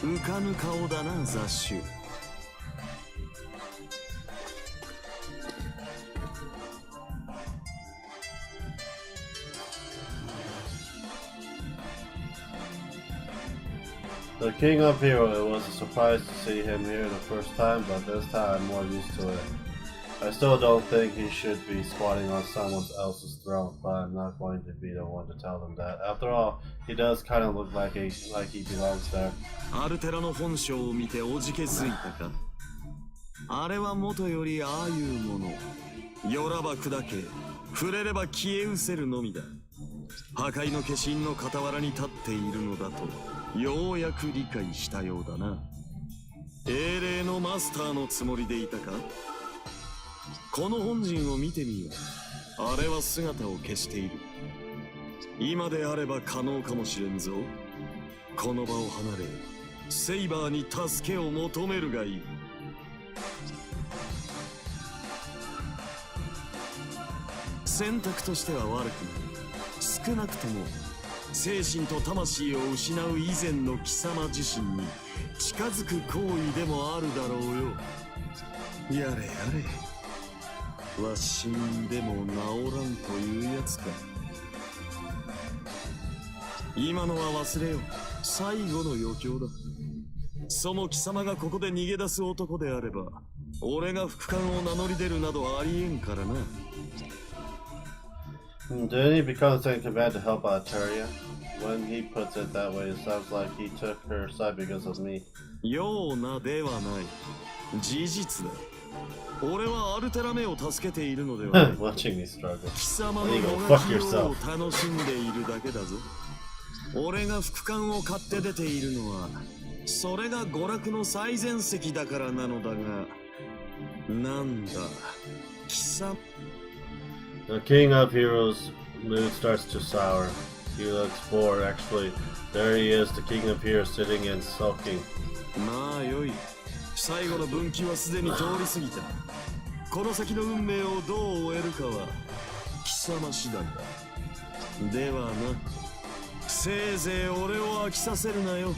浮かぬ顔だな雑種。The King of Hero, it was a surprise to see him here the first time, but this time I'm more used to it. I still don't think he should be squatting on someone else's throne, but I'm not going to be the one to tell them that. After all, he does kind of look like he belongs there. アルテラの本性を見ておじけづいたか。あれはもとよりああいうもの。よらば砕け、触れれば消え失せるのみだ。破壊の化身の傍らに立っているのだと。ようやく理解したようだな。英霊のマスターのつもりでいたか。この本陣を見てみよう。あれは姿を消している。今であれば可能かもしれんぞ。この場を離れ、セイバーに助けを求めるがいい。選択としては悪くない。少なくとも精神と魂を失う以前の貴様自身に近づく行為でもあるだろうよ。やれやれ。わしんでも治らんというやつか。今のは忘れよ。最後の余興だ。その貴様がここで逃げ出す男であれば、俺が副官を名乗り出るなどありえんからな。Didn't he become the second command to help Altaria? When he puts it that way, it sounds like he took her side because of me. ようなではない。事実だ。俺はアルテラメを助けているのではない。Watching me struggle. 貴様のもがきを楽しんでいるだけだぞ。俺が副官を買って出ているのは、それが娯楽の最前席だからなのだが、なんだ、貴様。The King of Heroes' mood starts to sour. He looks bored, actually. There he is, the King of Heroes, sitting and sulking. まあよい。最後の分岐はすでに通り過ぎた。この先の運命をどう終えるかは貴様次第だ。ではな、せいぜい俺を飽きさせるなよ。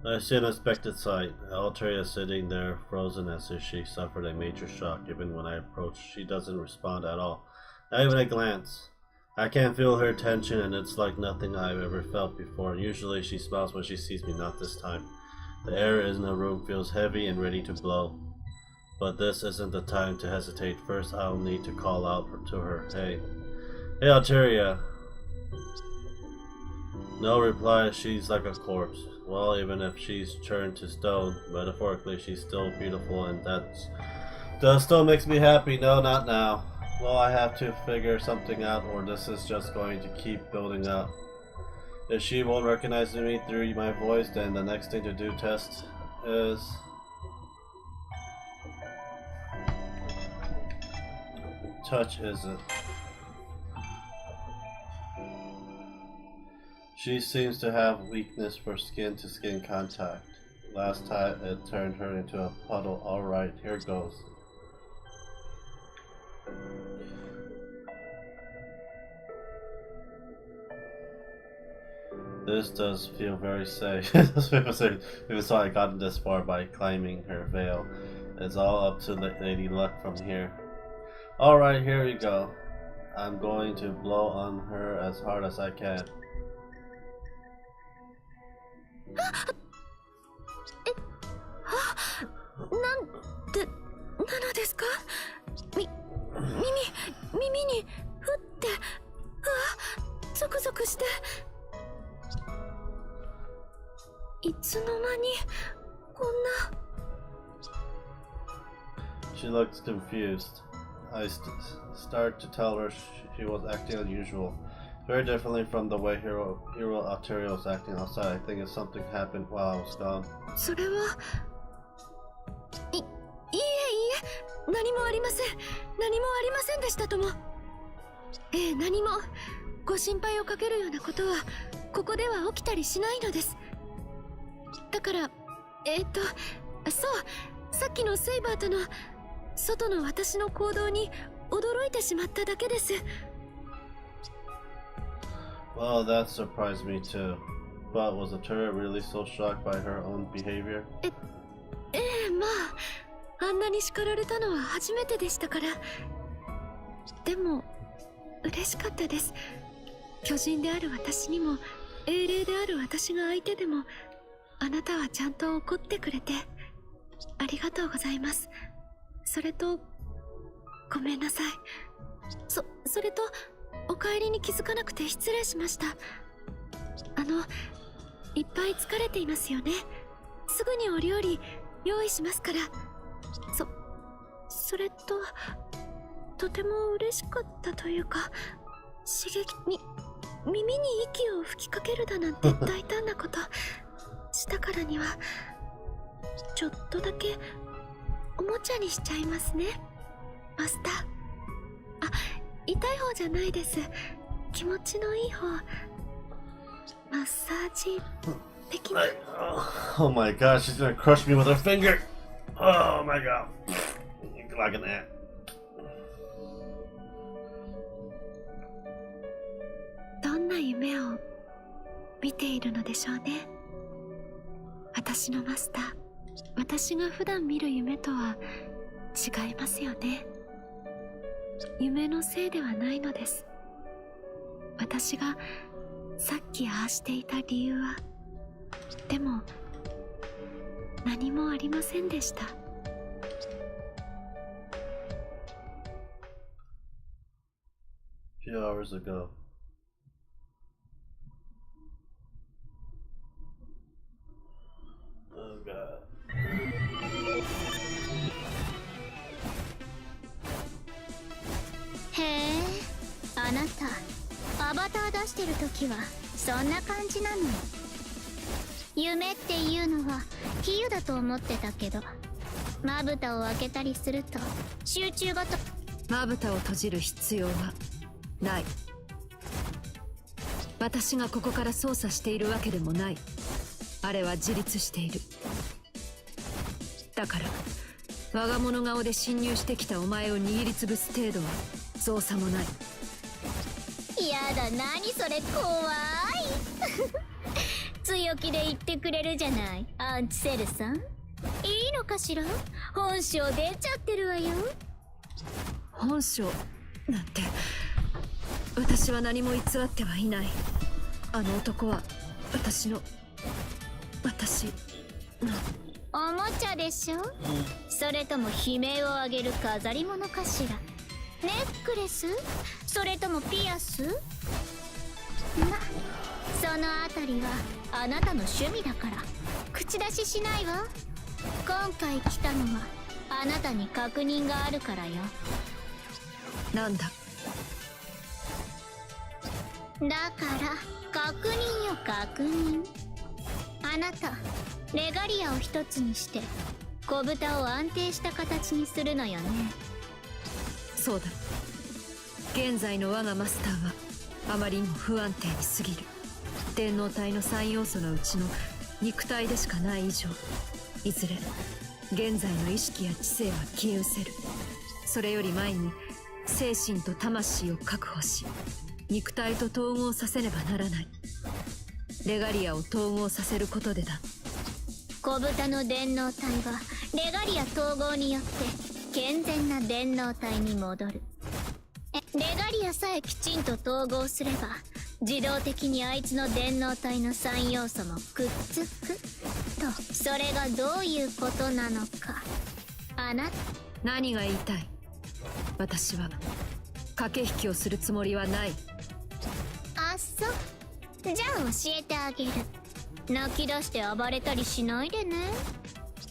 I see an unexpected sight. Altaria sitting there, frozen as if she suffered a major shock. Even when I approach, she doesn't respond at all. Not even a glance. I can feel her tension, and it's like nothing I've ever felt before. Usually she smiles when she sees me, not this time. The air in the room feels heavy and ready to blow. But this isn't the time to hesitate. First, I'll need to call out to her. Hey. Hey, Altaria. No reply. She's like a corpse. Well, even if she's turned to stone, metaphorically, she's still beautiful, and that still makes me happy. No, not now. Well, I have to figure something out, or this is just going to keep building up. If she won't recognize me through my voice, then the next thing to do test is... touch, is it? She seems to have weakness for skin-to-skin contact. Last time it turned her into a puddle. Alright, here goes. This does feel very safe. Even so, I gotten this far by climbing her veil. It's all up to Lady Luck from here. Alright, here we go. I'm going to blow on her as hard as I can. なんてなのですか？耳にふってゾクゾクして、いつの間にこんな。 She looks confused. I start to tell her she was acting unusual. Very differently from the way Hero Altaria was acting outside. I think if something happened while I was gone. それは、いえ、何もありません。何もありませんでしたとも。ええ、何も。ご心配をかけるようなことはここでは起きたりしないのです。だからそう、さっきのセイバーとの外の私の行動に驚いてしまっただけです。 Well, that surprised me too. But was the turret really so shocked by her own behavior? ええ、まああんなに叱られたのは初めてでしたから。でも嬉しかったです。巨人である私にも英霊である私が相手でもあなたはちゃんと怒ってくれてありがとうございます。それとごめんなさい。それとお帰りに気づかなくて失礼しました。いっぱい疲れていますよね。すぐにお料理用意しますから。それととても嬉しかったというか、刺激耳に息を吹きかけるだなんて大胆なことしたからにはちょっとだけおもちゃにしちゃいますね、マスター。あ、痛い方じゃないです。気持ちのいい方。マッサージ的な。Oh my god, she's gonna crush me with her finger! Oh my god. Like an ant. どんな夢を見ているのでしょうね、私のマスター。私が普段見る夢とは違いますよね。夢のせいではないのです。私がさっきああしていた理由は、でも何もありませんでした。A few hours ago. Oh god. へえ、あなたアバター出してる時はそんな感じなの。夢っていうのは比喩だと思ってたけど、まぶたを開けたりすると集中がと。まぶたを閉じる必要はない。私がここから操作しているわけでもない。あれは自立している。だから我が物顔で侵入してきたお前を握りつぶす程度は造作もない。やだ、何それ、怖い。強気で言ってくれるじゃない、アンチセルさん。いいのかしら、本性出ちゃってるわよ。本性なんて私は何も偽ってはいない。あの男は私のおもちゃでしょ、それとも悲鳴を上げる飾り物かしら。ネックレス、それともピアス。そのあたりはあなたの趣味だから口出ししないわ。今回来たのはあなたに確認があるからよ。なんだ。だから確認よ、確認。あなたレガリアを一つにして小豚を安定した形にするのよね。そうだ。現在の我がマスターはあまりにも不安定に過ぎる。電脳体の3要素のうちの肉体でしかない以上、いずれ現在の意識や知性は消え失せる。それより前に精神と魂を確保し肉体と統合させねばならない。レガリアを統合させることでだ。小豚の電脳体はレガリア統合によって健全な電脳体に戻る。レガリアさえきちんと統合すれば自動的にあいつの電脳体の3要素もくっつくと。それがどういうことなのか、あなた。何が言いたい。私は駆け引きをするつもりはない。あっそ、じゃあ教えてあげる。泣き出して暴れたりしないでね。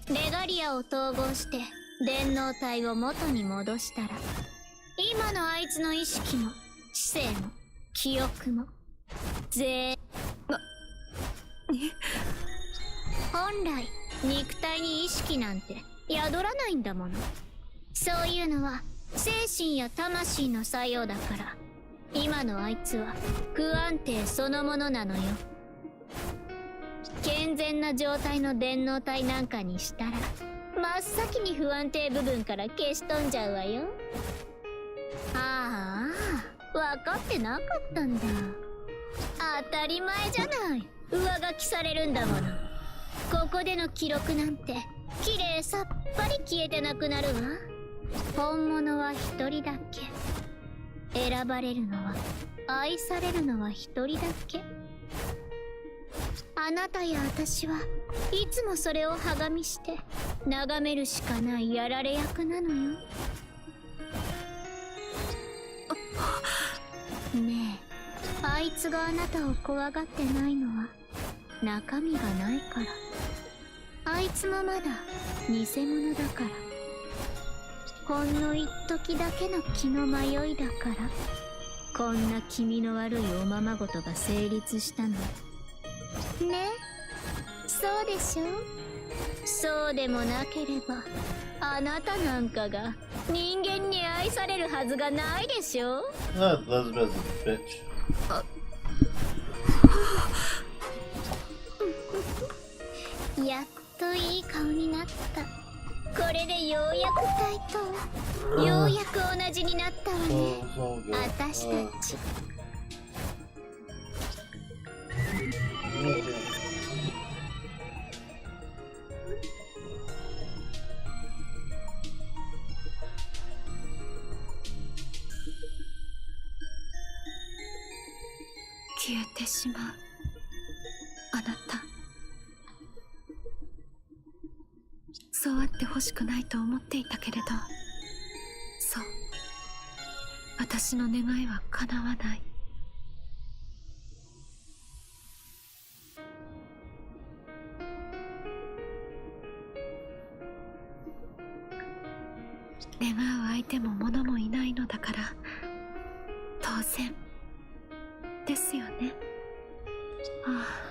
レガリアを統合して電脳体を元に戻したら、今のあいつの意識も知性も記憶も本来肉体に意識なんて宿らないんだもの。そういうのは精神や魂の作用だから、今のあいつは不安定そのものなのよ。健全な状態の電脳体なんかにしたら真っ先に不安定部分から消し飛んじゃうわよ。ああ、分かってなかったんだ。当たり前じゃない。上書きされるんだもの。ここでの記録なんて綺麗さっぱり消えてなくなるわ。本物は一人だけ。選ばれるのは、愛されるのは一人だけ。あなたや私はいつもそれをはがみして眺めるしかないやられ役なのよ。ねえ、あいつがあなたを怖がってないのは中身がないから。あいつもまだ偽物だから。ほんの一時だけの気の迷いだから、こんな気味の悪いおままごとが成立したのね。そうでしょ。そうでもなければあなたなんかが人間に愛されるはずがないでしょ。Elizabeth's a bitch. やっといい顔になった。これでようやく対等、ようやく同じになったわね、私たち。消えてしまうあなた。そうあってほしくないと思っていたけれど、そう、私の願いは叶わない。願う相手も物もいないのだから当然ですよね。ああ、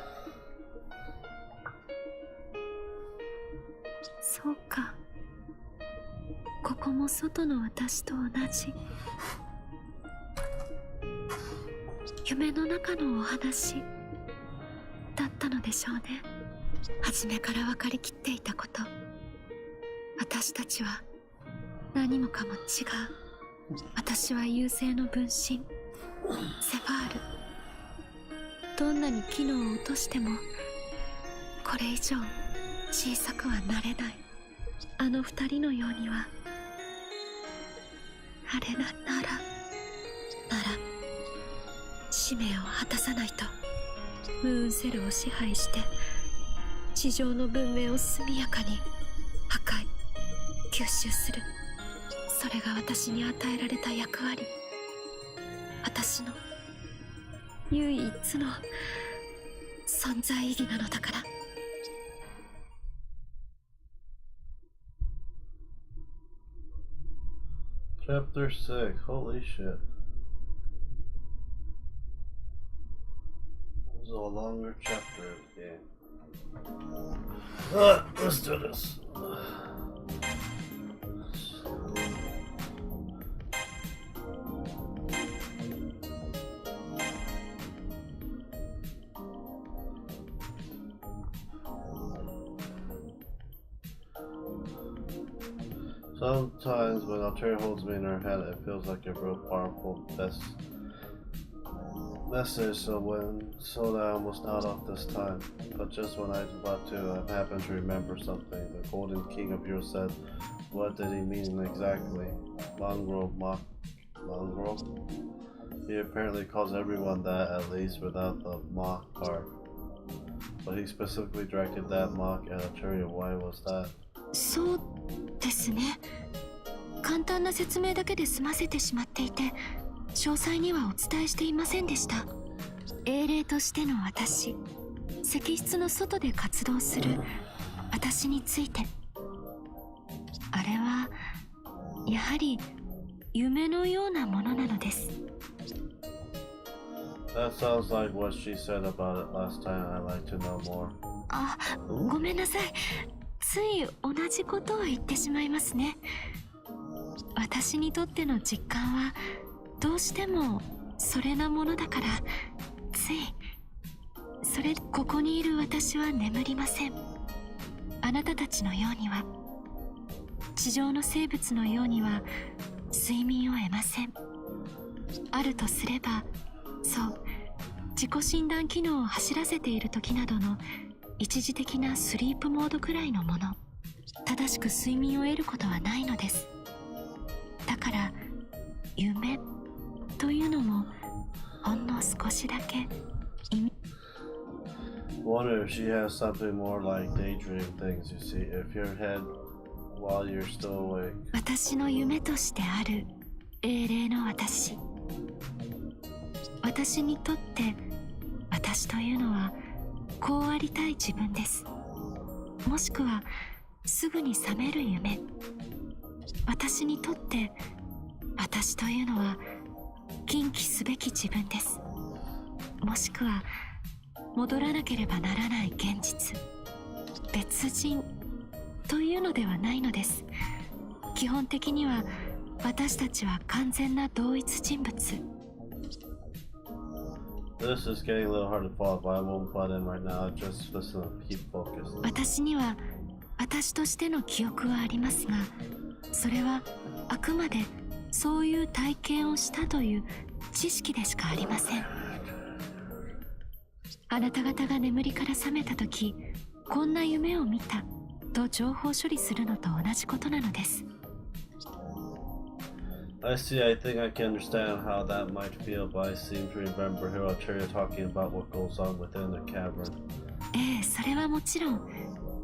そうか。ここも外の私と同じ。夢の中のお話だったのでしょうね。初めから分かりきっていたこと。私たちは何もかも違う。私は優勢の分身セファール。どんなに機能を落としてもこれ以上小さくはなれない。あの二人のようにはなれない。なら使命を果たさないと。ムーンセルを支配して地上の文明を速やかに破壊吸収する。それが私に与えられた役割。私の唯一の存在意義なのだから。Chapter 6. Holy shit. This is a longer chapter of the game. Let's do this. Sometimes when Altair holds me in her hand, it feels like a real powerful message, so that I almost nod off this time. But just when I'm about to, I happen to remember something. The Golden King of yours said, what did he mean exactly? Mongrel? He apparently calls everyone that, at least without the mock part. But he specifically directed that mock at Altair. Why was that? そうですね。簡単な説明だけで済ませてしまっていて、詳細にはお伝えしていませんでした。英霊としての私、石室の外で活動する私について。あれはやはり夢のようなものなのです。That sounds like what she said about it last time. I'd like to know more. あ、ごめんなさい。つい同じことを言ってしまいますね。私にとっての実感はどうしてもそれなものだから、ついここにいる私は眠りません。あなたたちのようには、地上の生物のようには睡眠を得ません。あるとすれば、そう自己診断機能を走らせている時などの一時的なスリープモードくらいのもの。正しく睡眠を得ることはないのです。だから夢というのもほんの少しだけ意味。 Wonder if she has something more like daydream things, you see, if your head while you're still awake. 私の夢としてある英霊の私。私にとって私というのはこうありたい自分です。もしくはすぐに覚める夢。私にとって私というのは禁忌すべき自分です。もしくは戻らなければならない現実。別人というのではないのです。基本的には私たちは完全な同一人物。 This is getting a little hard to follow, but I won't butt in right now. Just listen and keep focused. 私には私としての記憶はありますが、それはあくまでそういう体験をしたという知識でしかありません。あなた方が眠りから覚めた時、こんな夢を見たと情報処理するのと同じことなのです。 I see, I think I can understand how that might feel, but I seem to remember her Altaria talking about what goes on within the cavern. ええ、それはもちろん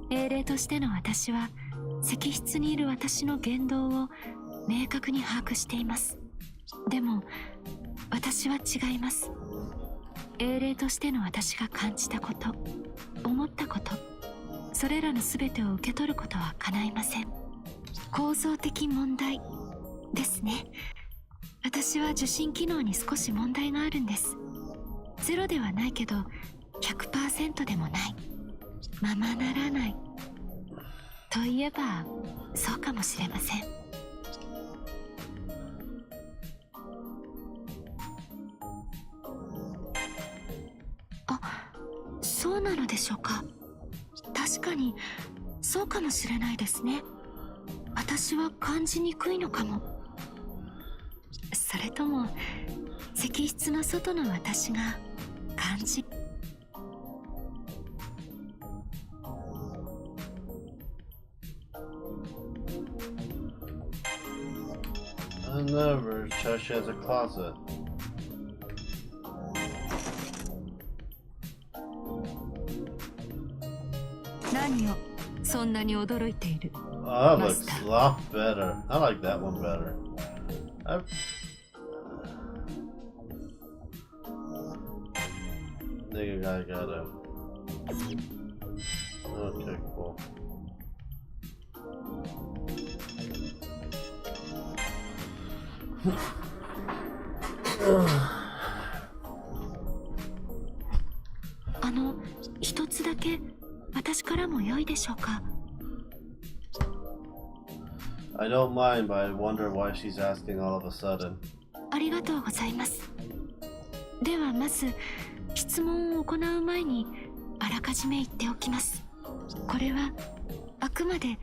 英霊としての私は石室にいる私の言動を明確に把握しています。でも私は違います。英霊としての私が感じたこと、思ったこと、それらの全てを受け取ることは叶いません。構造的問題ですね。私は受信機能に少し問題があるんです。ゼロではないけど 100% でもない。ままならないといえばそうかもしれません。あ、そうなのでしょうか。確かにそうかもしれないですね。私は感じにくいのかも。それとも石室の外の私が感じ。Never. She has a closet. 何をそんなに驚いている。 Oh, that looks a lot better. I like that one better. Nigga, I gotta. Okay, cool. 一つだけ私からも良いでしょうか。 I don't mind, but I wonder why she's asking all of a sudden. ありがとうございます。ではまず質問を行う前にあらかじめ言っておきます。これはあくまで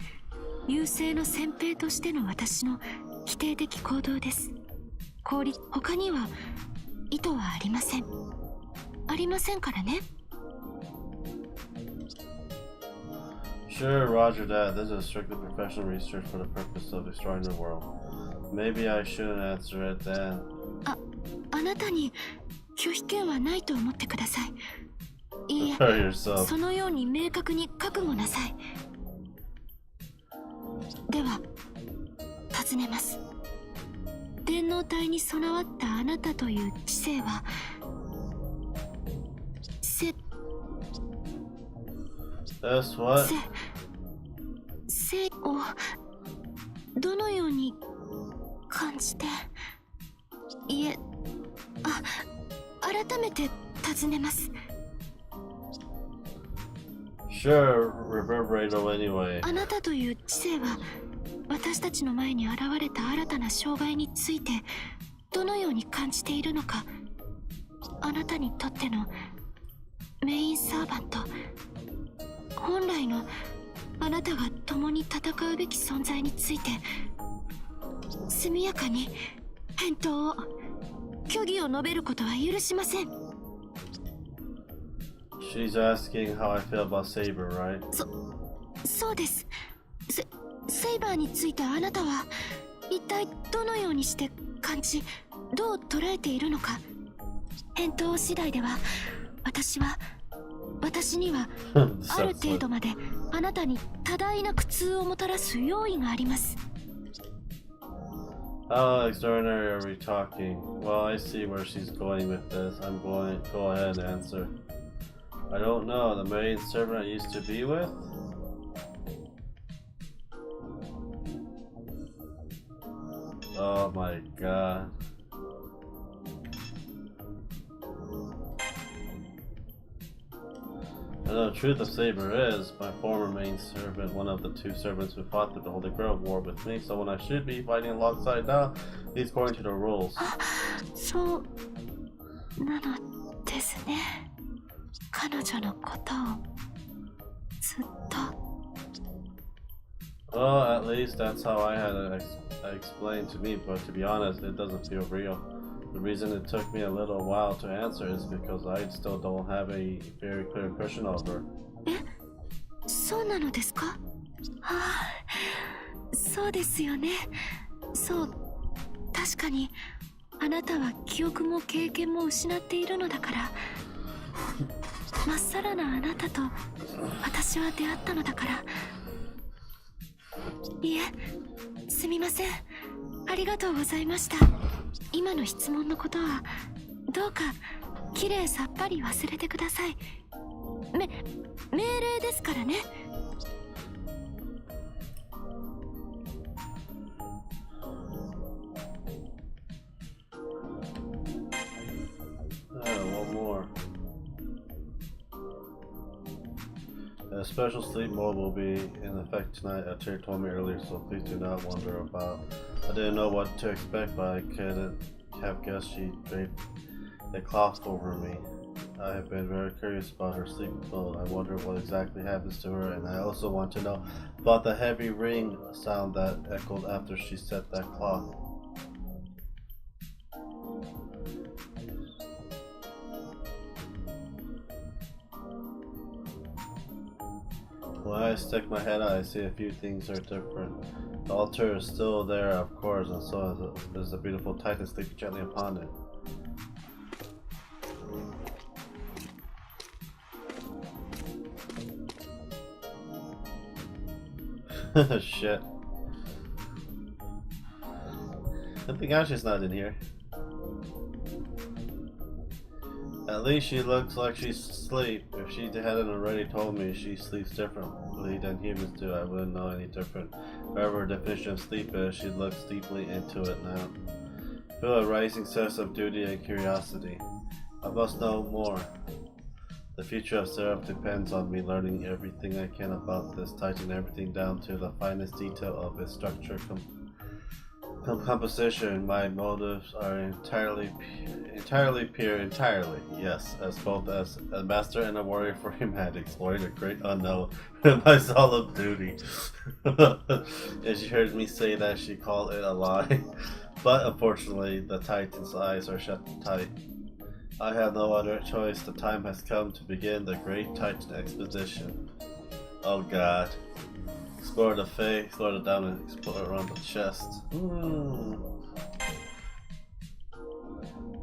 優勢の先兵としての私の否定的行動です。他には意図はありません。ありませんからね。 Sure, Roger that. This is strictly professional research for the purpose of destroying the world. Maybe I shouldn't answer it then. あなたに拒否権はないと思ってください。いいえ、 yourself. そのように明確に覚悟なさい。では尋ねます。電脳体に備わったあなたという知性はThat's what? 生をどのように感じて。いえ、改めて尋ねます。 Sure, reverberate anyway. あなたという知性は私たちの前に現れた新たな障害についてどのように感じているのか、あなたにとってのメインサーバント、本来のあなたが共に戦うべき存在について速やかに返答を、虚偽を述べることは許しません。She's asking how I feel about Saber, right? そうです。セイバーについてあなたは一体どのようにして感じ、どう捉えているのか。返答次第では私にはある程度まであなたに多大な苦痛をもたらす用意があります。How extraordinary are we talking? Well, I see where she's going with this. Go ahead and answer. I don't know. The maid servant I used to be with? Oh my god. I know the truth of Saber is, my former main servant, one of the two servants who fought the Holy Grail War with me, someone I should be fighting alongside now, he's according to the rules. そうなのですね。彼女のことをずっと。Well, at least that's how I had it explained to me, but to be honest, it doesn't feel real. The reason it took me a little while to answer is because I still don't have a very clear impression of her. そうなのですか？ああ、そうですよね。そう、確かにあなたは記憶も経験も失っているのだから、まっさらなあなたと私は出会ったのだから。いえ、すみません。ありがとうございました。今の質問のことはどうかきれいさっぱり忘れてください。命令ですからね。One more. A special sleep mode will be in effect tonight, as Terry told me earlier, so please do not wonder about. I didn't know what to expect, but I couldn't have guessed she draped a cloth over me. I have been very curious about her sleep mode. I wonder what exactly happens to her, and I also want to know about the heavy ring sound that echoed after she set that cloth. When I stick my head out, I see a few things are different. The altar is still there, of course, and so is the beautiful Titan sleeping gently upon it. Shit. I think Ashley's not in here. At least she looks like she's asleep. If she hadn't already told me she sleeps differently than humans do, I wouldn't know any different. Whatever her definition of sleep is, she looks deeply into it now. I feel a rising sense of duty and curiosity. I must know more. The future of Seraph depends on me learning everything I can about this Titan, everything down to the finest detail of its structure, composition. My motives are entirely pure, yes, as both as a master and a warrior for humanity, exploring the great unknown with my solemn duty. And she heard me say that, she called it a lie, but unfortunately the Titan's eyes are shut tight. I have no other choice. The time has come to begin the great Titan expedition. Oh god. Explore the face, explore the diamond, explore around the chest.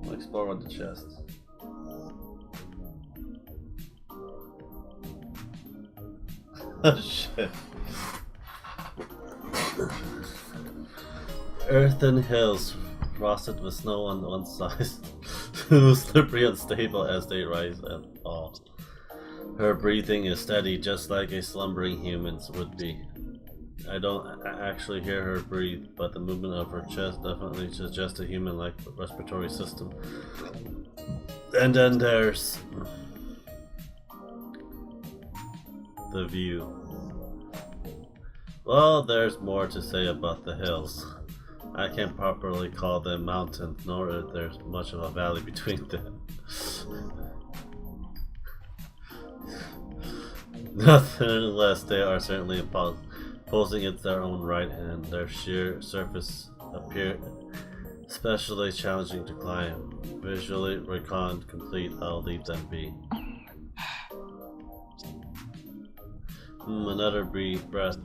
I'll explore around the chest. Oh shit. Earthen hills, frosted with snow on one side, slippery and unstable as they rise and fall. Her breathing is steady, just like a slumbering human's would be. I don't actually hear her breathe, but the movement of her chest definitely suggests a human-like respiratory system. And then there's the view. Well, there's more to say about the hills. I can't properly call them mountains, nor is there much of a valley between them. Nonetheless, they are certainly imposing in their own right, and their sheer surface appear especially challenging to climb. Visually recon complete, I'll leave them be. Another breath.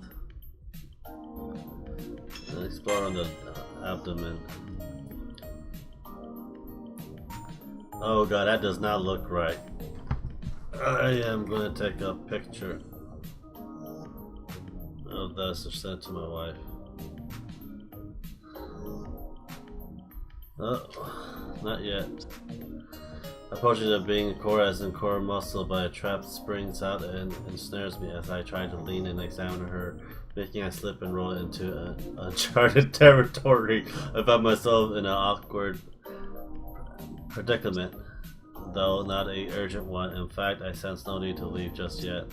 And explore on the abdomen. Oh god, that does not look right. I am going to take a picture of this and send it to my wife. Oh, not yet. Approaches of being a core as in core muscle, but a trap springs out and ensnares me as I try to lean and examine her, making I slip and roll into uncharted territory. I found myself in an awkward predicament, though not a urgent one. In fact, I sense no need to leave just yet.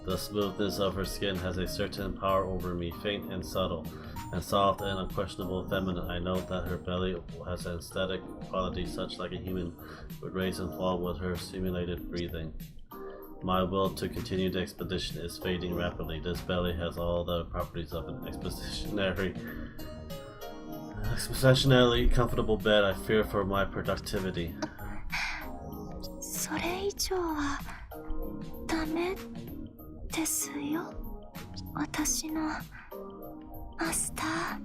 The smoothness of her skin has a certain power over me, faint and subtle, and soft and unquestionable feminine. I note that her belly has an aesthetic quality such like a human would raise and fall with her simulated breathing. My will to continue the expedition is fading rapidly. This belly has all the properties of an expeditionary comfortable bed. I fear for my productivity. それ以上はダメですよ。私のマスター。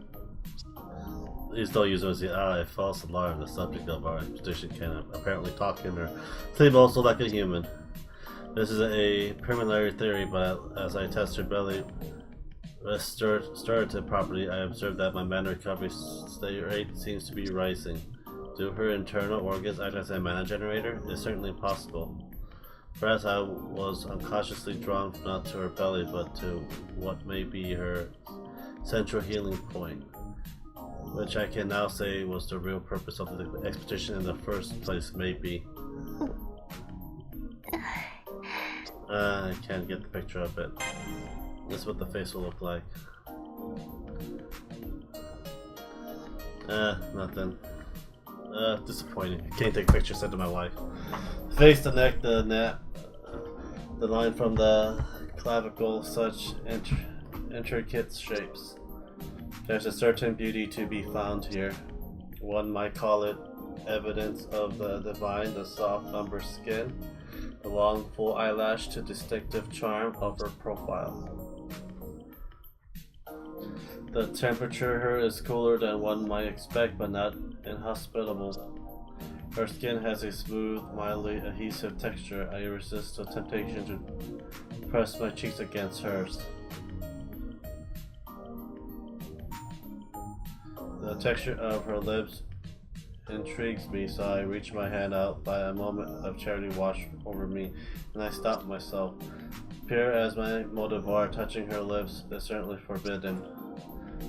Please don't use those. A false alarm. The subject of our expedition can apparently talk in her sleep also like a human. This is a preliminary theory, but as I test her belly restorative property, I observe that my mana recovery rate seems to be rising. Do her internal organs act as a mana generator? It's certainly possible. Perhaps I was unconsciously drawn not to her belly, but to what may be her central healing point, which I can now say was the real purpose of the expedition in the first place, maybe. I can't get the picture of it. This is what the face will look like. Nothing. Disappointing. I can't take pictures, sent to my wife. Face, the neck, the neck, the line from the clavicle, such intricate shapes. There's a certain beauty to be found here. One might call it evidence of the divine, the soft umber skin, the long full eyelash to distinctive charm of her profile. The temperature here is cooler than one might expect, but not inhospitable. Her skin has a smooth, mildly adhesive texture. I resist the temptation to press my cheeks against hers. The texture of her lips intrigues me, so I reach my hand out, but a moment of charity washed over me, and I stop myself. Pure as my motive are, touching her lips is certainly forbidden,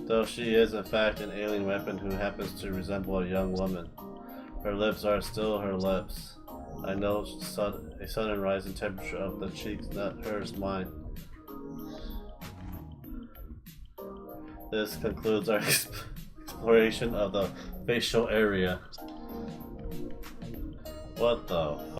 though she is in fact an alien weapon who happens to resemble a young woman. Her lips are still her lips. I know a sudden rise in temperature of the cheeks, not hers, mine. This concludes our exploration of the facial area. What the